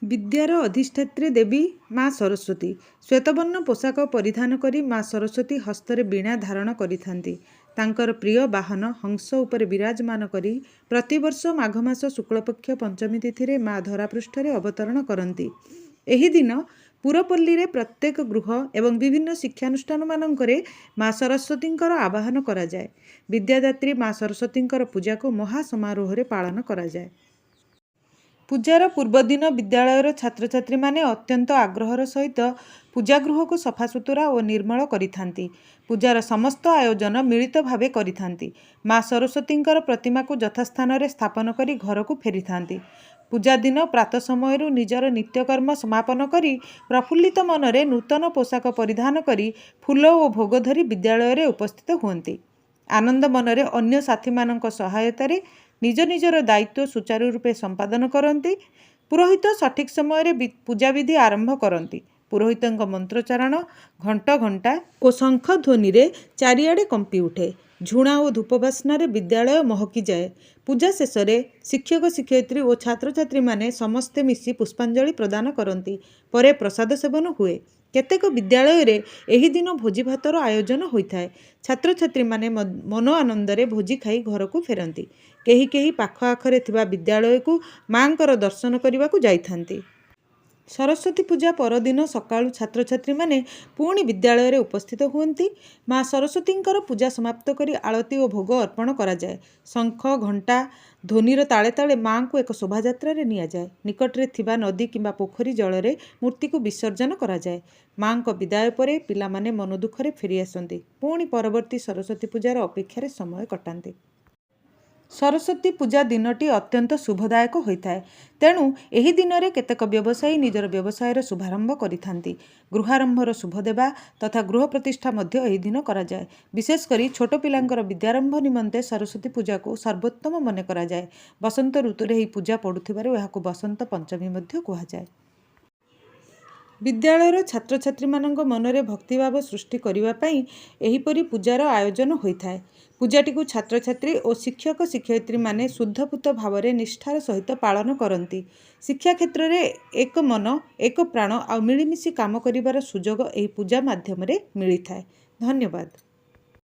विद्यार अधिष्ठात्री देवी माँ सरस्वती श्वेतवर्ण पोशाक परिधान करी माँ सरस्वती हस्तरे वीणा धारण करिथांती। तांकर प्रिय वाहन हंस उपरे विराजमान करी प्रतिवर्ष माघ मास शुक्लपक्ष पंचमी तिथि माँ धरापृष्ठरे अवतरण करती। एही दिन पुरपल्ली रे प्रत्येक गृह एवं विभिन्न शिक्षानुष्ठान मानकरे माँ सरस्वतींकर आवाहन करा जाए। विद्यादात्री माँ सरस्वतींकर पूजा को महासमारोह रे पालन करा जाए। पूजार पूर्वदिन विद्यालयर छात्र छात्री माने अत्यंत आग्रहर सहित पूजागृह को सफासुतुरा और निर्मल करिथांती। पूजार समस्त आयोजन मिलित भावे करिथांती। माँ सरस्वतींकर प्रतिमा को यथास्थान रे स्थापन करी घर को फेरिथांती। पूजा दिन प्रातः समय निजर नित्यकर्म समापन करी प्रफुल्लित मनरे नूतन पोशाक परिधान करी फूल और भोग धरी विद्यालय रे उपस्थित हुअन्ति। आनंद मनरे अन्य साथी मानक सहायतारे निज निजर दायित्व सुचारू रूपे संपादन करती। पुरोहित सठिक समय पूजा विधि आरंभ करती। पुरोहितंक मंत्रोच्चारण घंट घंटा और शंख ध्वनि रे चारिआडे कंपी उठे। झुणा और धूपबास्नारे विद्यालय महकी जाए। पूजा शेष शिक्षक शिक्षयित्री और छात्र छात्री माने समस्ते मिसी पुष्पांजलि प्रदान करती। परे प्रसाद सेवन हुए। केतेक विद्यालय रे एही दिन भोजी भातर आयोजन होइथाए। छात्र छात्री माने मन आनंदरे भोजी खाई घर को फेरती। केही केही पाख आखरे थिबा विद्यालय को मांकर दर्शन करने को जाइथांती। सरस्वती पूजा परदिन सकाळु छात्र छात्री माने पुणी विद्यालय रे उपस्थित हुअन्ति। माँ सरस्वतींकर पूजा समाप्त करी आळती और भोग अर्पण करा जाए। शंख घंटा ध्वनिर ताले ताले माँ को एक शोभायात्रा रे निया जाए। निकटरे थिबा नदी किंबा पोखरी जल रे मूर्ति को विसर्जन करा जाए। माँ को विदाय परे पिला माने मन दुखरे फेरी आसंती। पुणी परवर्ती सरस्वती पूजार अपेक्षा रे समय कटांती। सरस्वती पूजा दिनटी अत्यंत शुभदायक होता है। तेणु एही दिन में केतेक व्यवसायी निजर व्यवसायर शुभारंभ करिथांती। गृहारंभर शुभ देवा तथा गृह प्रतिष्ठा मध्य एही दिन करा जाए। विशेषकर छोट पिलांकर विद्यारंभ निमंते सरस्वती पूजा को सर्वोत्तम मन करा जाए। बसंत ऋतुरे एही पूजा पड़ुथिबारु एहाकु बसंत पंचमी मध्य कुहा जाए। विद्यालयर छात्र छात्री मानक मनरे भक्तिभाव सृष्टि करिवा पई एहीपरि पूजार आयोजन होइथाए। पूजाटी को छात्र छात्री और शिक्षक शिक्षयित्री माने शुद्धपूत भाव में निष्ठार सहित पालन करती। शिक्षा क्षेत्र में एक मन एक प्राण आ मिलिमिशि काम करिवार सुजोग एही पूजा माध्यम रे मिलिथाए। धन्यवाद।